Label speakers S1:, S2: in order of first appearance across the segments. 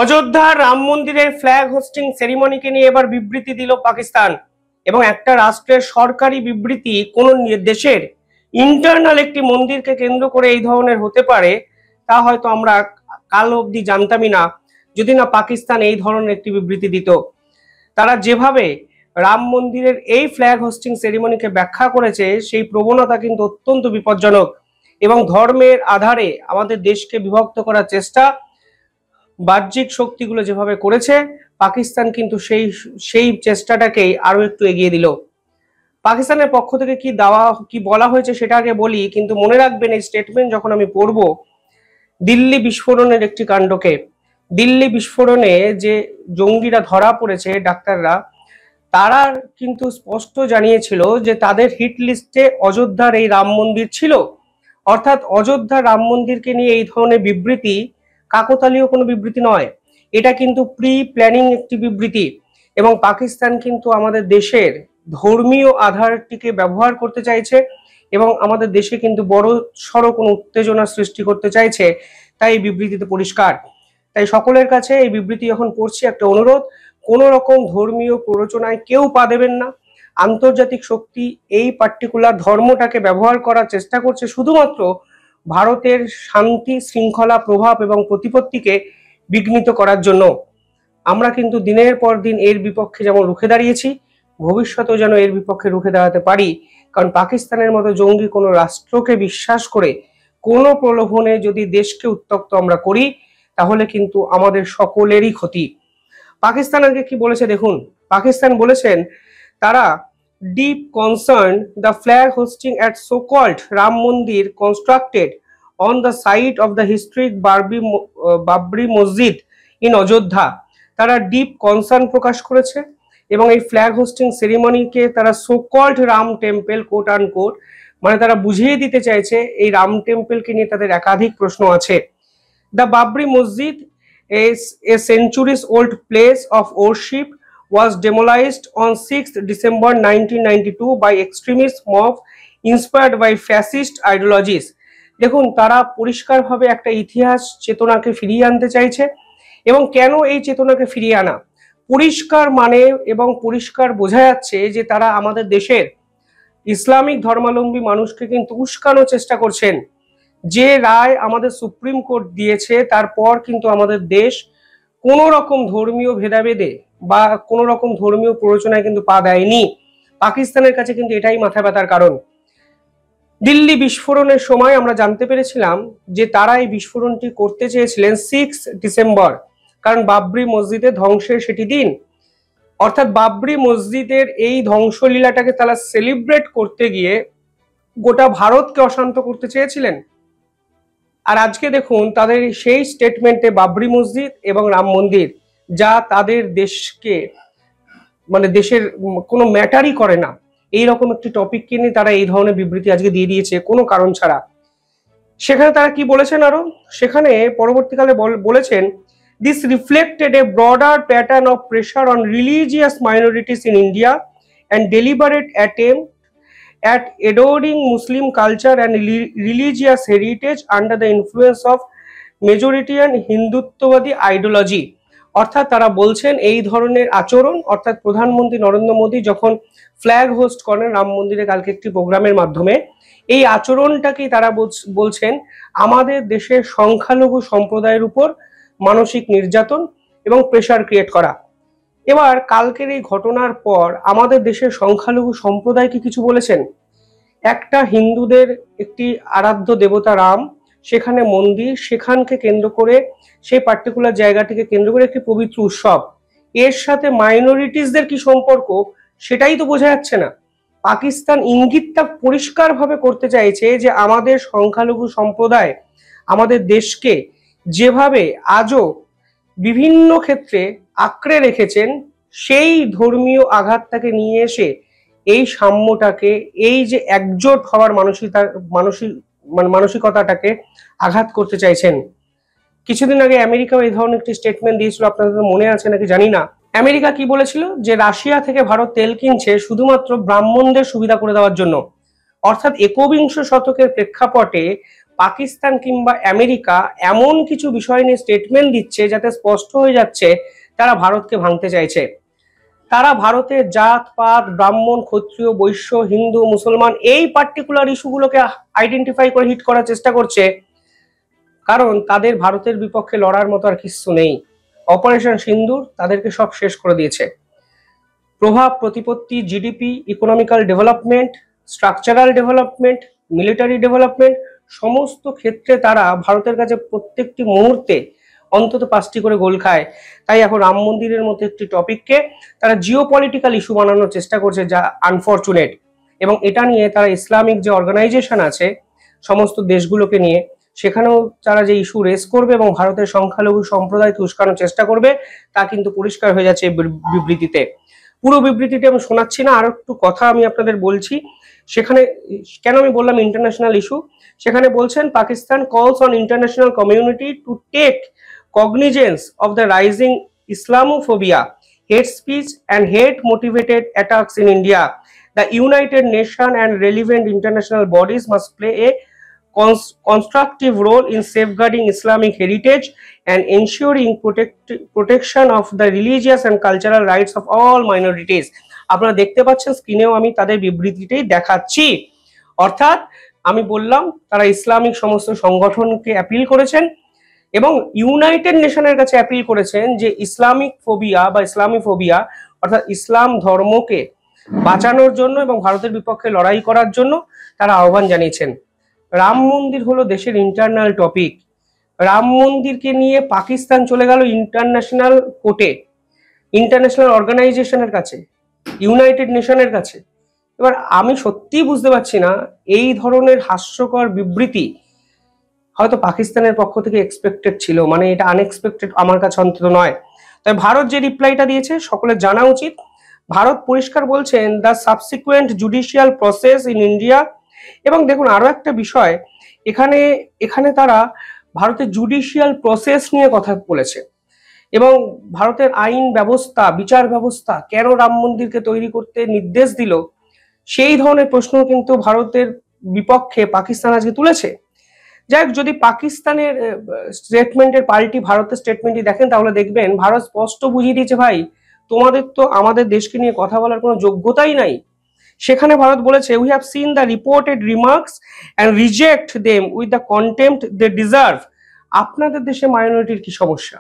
S1: অযোধ্যার রাম মন্দিরের flag hosting সেরিমনিকে নিয়ে এবার বিবৃতি দিল পাকিস্তান। এবং একটা রাষ্ট্রের সরকারি বিবৃতি কোন দেশের ইন্টারনাল একটি মন্দিরকে কেন্দ্র করে এই ধরনের হতে পারে তা হয়তো আমরা কাল অবধি জানতামই না যদি না পাকিস্তান এই ধরনের একটি বিবৃতি দিত। তারা যেভাবে রাম মন্দিরের এই ফ্ল্যাগ হোস্টিং সেরিমনিকে ব্যাখ্যা করেছে সেই প্রবণতা কিন্তু অত্যন্ত বিপজ্জনক এবং ধর্মের আধারে আমাদের দেশকে বিভক্ত করার চেষ্টা বাহ্যিক শক্তিগুলো যেভাবে করেছে পাকিস্তান কিন্তু সেই চেষ্টাটাকেই আরো একটু এগিয়ে দিল। পাকিস্তানের পক্ষ থেকে কি বলা হয়েছে সেটা আগে বলি, কিন্তু মনে রাখবেন এই স্টেটমেন্ট যখন আমি পড়ব দিল্লি বিস্ফোরণের একটি কাণ্ডকে, দিল্লি বিস্ফোরণে যে জঙ্গিরা ধরা পড়েছে ডাক্তাররা, তারা কিন্তু স্পষ্ট জানিয়েছিল যে তাদের হিট লিস্টে অযোধ্যার এই রাম মন্দির ছিল। অর্থাৎ অযোধ্যার রাম মন্দিরকে নিয়ে এই ধরনের বিবৃতি কাকতালীয় কোনো বিবৃতি নয়, এটা কিন্তু প্রি প্ল্যানিং একটি বিবৃতি। এবং পাকিস্তান কিন্তু আমাদের দেশের ধর্মীয় আধারটিকে ব্যবহার করতে চাইছে এবং আমাদের দেশে কিন্তু বড় সড়ো কোনো উত্তেজনা সৃষ্টি করতে চাইছে, তাই এই বিবৃতিতে পরিষ্কার। তাই সকলের কাছে এই বিবৃতি যখন পড়ছি একটা অনুরোধ, কোন রকম ধর্মীয় প্ররোচনায় কেউ পা দেবেন না। আন্তর্জাতিক শক্তি এই পার্টিকুলার ধর্মটাকে ব্যবহার করার চেষ্টা করছে শুধুমাত্র ভারতের শান্তি শৃঙ্খলা প্রভাব এবং প্রতিপত্তিকে বিঘ্নিত করার জন্য। আমরা কিন্তু দিনের পর দিন এর বিপক্ষে যেমন রুখে দাঁড়িয়েছি, ভবিষ্যতেও যেন এর বিপক্ষে রুখে দাঁড়াতে পারি। কারণ পাকিস্তানের মতো জঙ্গি কোনো রাষ্ট্রকে বিশ্বাস করে কোনো প্রলোভনে যদি দেশকে উত্তপ্ত আমরা করি তাহলে কিন্তু আমাদের সকলেরই ক্ষতি। পাকিস্তান আগে কি বলেছে দেখুন। পাকিস্তান বলেছেন তারা deep concerned the flag hosting at so-called Ram Mandir constructed on the site of the historic Babri Masjid in Ajodhya। তারা ডিপ কনসার্ন প্রকাশ করেছে এবং এই ফ্ল্যাগ হোস্টিং সেরিমনিকে তারা so called Ram temple quote আন কোট মানে তারা বুঝিয়ে দিতে চাইছে এই রাম টেম্পলকে নিয়ে তাদের একাধিক প্রশ্ন আছে। দ্য বাবরি মসজিদ is a centuries old place of worship was demolished on 6th December 1992 by extremist mob inspired by fascist ideologies। দেখুন তারা পরিষ্কারভাবে একটা ইতিহাস চেতনাকে ফিরিয়ে আনতে চাইছে। এবং কেন এই চেতনাকে ফিরিয়ে আনা পরিষ্কার মানে এবং পরিষ্কার বোঝা যাচ্ছে যে তারা আমাদের দেশের ইসলামিক ধর্মাবলম্বী মানুষকে কিন্তু উস্কানোর চেষ্টা করছেন। যে রায় আমাদের সুপ্রিম কোর্ট দিয়েছে তারপর কিন্তু আমাদের দেশ কোনো রকম ধর্মীয় ভেদাভেদে বা কোনো রকম ধর্মীয় প্ররোচনায় কিন্তু পা দেয়নি। পাকিস্তানের কাছে কিন্তু এটাই মাথা ব্যথার কারণ। দিল্লি বিস্ফোরণের সময় আমরা জানতে পেরেছিলাম যে তারা এই বিস্ফোরণটি করতে চেয়েছিলেন 6 ডিসেম্বর, কারণ বাবরি মসজিদের ধ্বংসের সেটি দিন। অর্থাৎ বাবরি মসজিদের এই ধ্বংসলীলাটাকে তারা সেলিব্রেট করতে গিয়ে গোটা ভারতকে অশান্ত করতে চেয়েছিলেন। আর আজকে দেখুন তাদের সেই স্টেটমেন্টে বাবরি মসজিদ এবং রাম মন্দির, যা তাদের দেশকে মানে দেশের কোনো ম্যাটারই করে না, এইরকম একটি টপিককে নিয়ে তারা এই ধরনের বিবৃতি আজকে দিয়ে দিয়েছে কোনো কারণ ছাড়া। সেখানে তারা কি বলেছেন আরো, সেখানে পরবর্তীকালে বলেছেন this reflected a broader pattern of pressure on religious minorities in India and deliberate attempt at adoring Muslim culture and religious heritage under the influence of Majoritarian হিন্দুত্ববাদী আইডিওলজি। অর্থাৎ তারা বলছেন এই ধরনের আচরণ, অর্থাৎ প্রধানমন্ত্রী নরেন্দ্র মোদী যখন ফ্ল্যাগ হোস্ট করেন রাম মন্দিরে কালকে একটি প্রোগ্রামের মাধ্যমে, এই আচরণটাকেই তারা বলছেন আমাদের দেশের সংখ্যালঘু সম্প্রদায়ের উপর মানসিক নির্যাতন এবং প্রেসার ক্রিয়েট করা। এবার কালকের এই ঘটনার পর আমাদের দেশের সংখ্যালঘু সম্প্রদায় কি কিছু বলেছেন? একটা হিন্দুদের একটি আরাধ্য দেবতা রাম, সেখানে মন্দির, সেখানকে কেন্দ্র করে সেই পার্টিকুলার জায়গাটিকে কেন্দ্র করে একটি পবিত্র উৎসব, এর সাথে মাইনরিটিসদের কি সম্পর্ক সেটাই তো বোঝা যাচ্ছে না। পাকিস্তান ইঙ্গিতটা পরিষ্কারভাবে করতে চাইছে যে আমাদের সংখ্যালঘু সম্প্রদায় আমাদের দেশকে যেভাবে আজও বিভিন্ন ক্ষেত্রে আঁকড়ে রেখেছেন, সেই ধর্মীয় আঘাতটাকে নিয়ে এসে এই সাম্যটাকে, এই যে একজোট হওয়ার মানসিকতাটাকে আঘাত করতে চাইছেন। কিছুদিন আগে আমেরিকাও এই ধরনের একটি স্টেটমেন্ট দিয়েছিল, আপনাদের মনে আছে নাকি জানি না। আমেরিকা কি বলেছিল যে রাশিয়া থেকে ভারত তেল কিনছে শুধুমাত্র ব্রাহ্মণদের সুবিধা করে দেওয়ার জন্য। অর্থাৎ একবিংশ শতকের প্রেক্ষাপটে পাকিস্তান কিংবা আমেরিকা এমন কিছু বিষয় নিয়ে স্টেটমেন্ট দিচ্ছে যাতে স্পষ্ট হয়ে যাচ্ছে তারা ভারতকে ভাঙতে চাইছে। তারা ভারতের জাত পাত, ব্রাহ্মণ, ক্ষত্রিয়, বৈশ্য, হিন্দু, মুসলমান এই পার্টিকুলার ইস্যুগুলোকে আইডেন্টিফাই করে হিট করার চেষ্টা করছে, কারণ তাদের ভারতের বিপক্ষে লড়ার মতো আর কিছু নেই। অপারেশন সিন্দুর তাদেরকে সব শেষ করে দিয়েছে। প্রভাব, প্রতিপত্তি, GDP, economical development, structural development, military development, সমস্ত ক্ষেত্রে তারা ভারতের কাছে প্রত্যেকটি মুহূর্তে অন্তত 5টি করে গোল খায়। তাই এখন রাম মন্দিরের মতো একটি টপিককে তারা জিও পলিটিক্যাল ইস্যু বানানোর চেষ্টা করছে, যা আনফরচুনেট। এবং এটা নিয়ে তারা ইসলামিক যে অর্গানাইজেশন আছে সমস্ত দেশগুলোকে নিয়ে, সেখানেও তারা যে ইস্যু রেস করবে এবং ভারতের সংখ্যালঘু সম্প্রদায়কে উস্কানোর চেষ্টা করবে, তা কিন্তু পরিষ্কার হয়ে যাচ্ছে এই বিবৃতিতে। পুরো বিবৃতিটি আমি শোনাচ্ছি না, আরো একটু কথা আমি আপনাদের বলছি। সেখানে কেন আমি বললাম ইন্টারন্যাশনাল ইস্যু, সেখানে বলছেন Pakistan calls on international community to take cognizance of the rising Islamophobia, hate speech and hate motivated attacks in India. The United Nations and relevant international bodies must play a constructive role in safeguarding Islamic heritage and ensuring protection of the religious and cultural rights of all minorities. আপনারা দেখতে পাচ্ছেন স্ক্রিনেও আমি তাদের বিবৃতিটাই দেখাচ্ছি। অর্থাৎ আমি বললাম তারা ইসলামিক সমস্ত সংগঠনকে অ্যাপিল করেছেন এবং ইউনাইটেড নেশনের কাছে অ্যাপিল করেছেন যে ইসলামিক ফোবিয়া বা ইসলামিফোবিয়া অর্থাৎ ইসলাম ধর্মকে বাঁচানোর জন্য এবং ভারতের বিপক্ষে লড়াই করার জন্য তারা আহ্বান জানিয়েছেন। রাম মন্দির হলো দেশের ইন্টারনাল টপিক। রাম মন্দিরকে নিয়ে পাকিস্তান চলে গেল ইন্টারন্যাশনাল কোর্টে, ইন্টারন্যাশনাল অর্গানাইজেশনের কাছে, ইউনাইটেড নেশনের কাছে। এবার আমি সত্যিই বুঝতে পারছি না এই ধরনের হাস্যকর বিবৃতি হয়তো পাকিস্তানের পক্ষ থেকে এক্সপেক্টেড ছিল, মানে এটা আনএক্সপেক্টেড আমার কাছে অন্তত নয়। তাই ভারত যে রিপ্লাইটা দিয়েছে সকলের জানা উচিত। ভারত পরিষ্কার বলছেন the subsequent judicial process in India. এবং দেখুন আরো একটা বিষয়, এখানে তারা ভারতের জুডিশিয়াল প্রসেস নিয়ে কথা বলেছে এবং ভারতের আইন ব্যবস্থা, বিচার ব্যবস্থা কেন রাম মন্দিরকে তৈরি করতে নির্দেশ দিল, সেই ধরনের প্রশ্ন কিন্তু ভারতের বিপক্ষে পাকিস্তান আজকে তুলেছে। যাই হোক, যদি পাকিস্তানের স্টেটমেন্টের পাল্টি ভারতের স্টেটমেন্টই দেখেন তাহলে দেখবেন ভারত স্পষ্ট বুঝিয়ে দিয়েছে, ভাই তোমাদের তো আমাদের দেশকে নিয়ে কথা বলার কোনো যোগ্যতাই নাই। সেখানে ভারত বলেছে we have seen the reported remarks and reject them with the contempt they deserve. আপনাদের দেশে মাইনরিটির কি সমস্যা?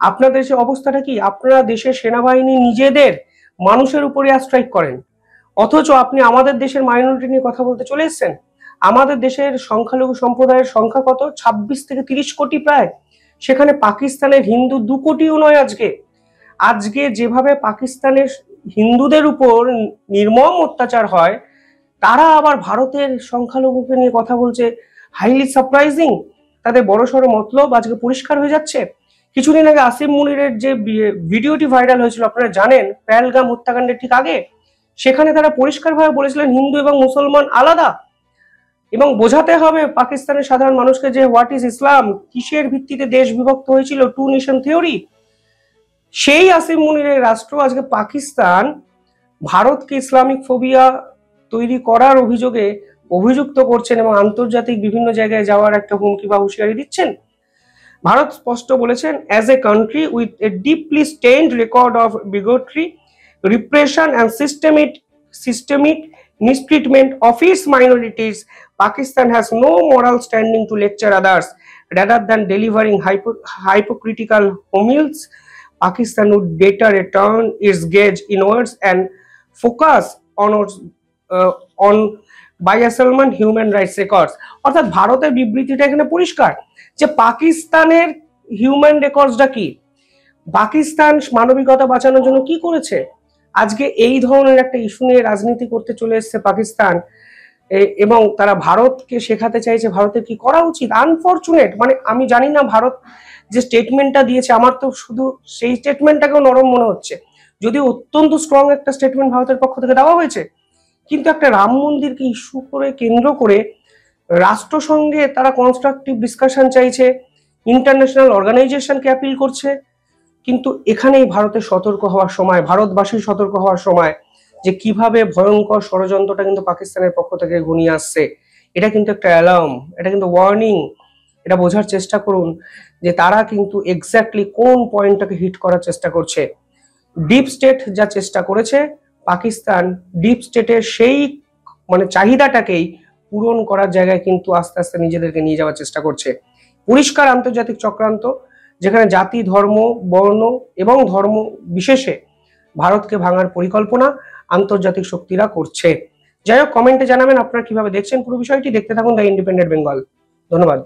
S1: আপনাদের দেশের অবস্থাটা কি? আপনারা দেশের সেনাবাহিনী নিজেদের মানুষের উপরে স্ট্রাইক করেন, অথচ আপনি আমাদের দেশের মাইনরিটি নিয়ে কথা বলতে চলে এসেছেন। আমাদের দেশের সংখ্যালঘু সম্প্রদায়ের সংখ্যা কত? 26 থেকে 30 কোটি প্রায়। সেখানে পাকিস্তানের হিন্দু 2 কোটিও নয়। আজকে যেভাবে পাকিস্তানের হিন্দুদের উপর নির্মম অত্যাচার হয়, তারা আবার ভারতের সংখ্যালঘুকে নিয়ে কথা বলছে, হাইলি সারপ্রাইজিং। তাদের বড়সড় মতলব আজকে পরিষ্কার হয়ে যাচ্ছে। কিছুদিন আগে আসিম মুনিরের যে ভিডিওটি ভাইরাল হয়েছিল আপনারা জানেন, পেহেলগাম হত্যাকাণ্ডের ঠিক আগে, সেখানে তারা পরিষ্কারভাবে বলেছিলেন হিন্দু এবং মুসলমান আলাদা এবং বোঝাতে হবে পাকিস্তানের সাধারণ মানুষকে যে হোয়াট ইজ ইসলাম, কিসের ভিত্তিতে দেশ বিভক্ত হয়েছিল, 2 নেশন থিওরি। সেই আসিম মুনিরের রাষ্ট্র আজকে পাকিস্তান ভারতকে ইসলামিক ফোবিয়া তৈরি করার অভিযোগে অভিযুক্ত করছেন এবং আন্তর্জাতিক বিভিন্ন জায়গায় যাওয়ার একটা হুমকি বা হুঁশিয়ারি দিচ্ছেন। ভারত স্পষ্ট বলেছেন as a country with a deeply stained record of bigotry, repression and systemic mistreatment of its minorities, Pakistan has no moral standing to lecture others. Rather than delivering hypocritical homilies, Pakistan would better turn its gaze inwards and focus on biasalman human rights records. অর্থাৎ ভারতের বিবৃতিটা এখানে পরিষ্কার যে পাকিস্তানের human রেকর্ডসটা কি, পাকিস্তান মানবিকতা বাঁচানোর জন্য কি করেছে। আজকে এই ধরনের একটা ইস্যু নিয়ে রাজনীতি করতে চলে এসেছে পাকিস্তান এবং তারা ভারতকে শেখাতে চাইছে ভারতের কি করা উচিত। আনফরচুনেট, মানে আমি জানি না ভারত যে স্টেটমেন্টটা দিয়েছে, আমার তো শুধু সেই স্টেটমেন্টটাকেও নরম মনে হচ্ছে, যদিও অত্যন্ত স্ট্রং একটা স্টেটমেন্ট ভারতের পক্ষ থেকে দেওয়া হয়েছে, কিন্তু একটা রাম মন্দিরকে ইস্যু করে কেন্দ্র করে রাষ্ট্রসংঘে তারা কনস্ট্রাকটিভ ডিসকাশন চাইছে, ইন্টারন্যাশনাল অর্গানাইজেশনকে অ্যাপিল করছে। কিন্তু এখানেই ভারতের সতর্ক হওয়ার সময়, ভারতবাসীর সতর্ক হওয়ার সময় যে কিভাবে ভয়ঙ্কর ষড়যন্ত্রটা কিন্তু পাকিস্তানের পক্ষ থেকে ঘনিয়ে আসছে এটা কিন্তু একটা অ্যালার্ম, এটা কিন্তু ওয়ার্নিং। এটা বোঝার চেষ্টা করুন যে তারা কিন্তু এক্স্যাক্টলি কোন পয়েন্টটাকে হিট করার চেষ্টা করছে। ডিপ স্টেট যা চেষ্টা করেছে, পাকিস্তান ডিপ স্টেটের সেই চাহিদাটাকেই পূরণ করার জায়গায় কিন্তু আস্তে আস্তে নিজেদেরকে নিয়ে যাওয়ার চেষ্টা করছে। পরিষ্কার আন্তর্জাতিক চক্রান্ত, যেখানে জাতি, ধর্ম, বর্ণ এবং ধর্ম বিশেষে ভারতকে ভাঙার পরিকল্পনা আন্তর্জাতিক শক্তিরা করছে। যাই হোক, কমেন্টে জানাবেন আপনারা কিভাবে দেখছেন পুরো বিষয়টি। দেখতে থাকুন দ্য ইন্ডিপেন্ডেন্ট বেঙ্গল। ধন্যবাদ।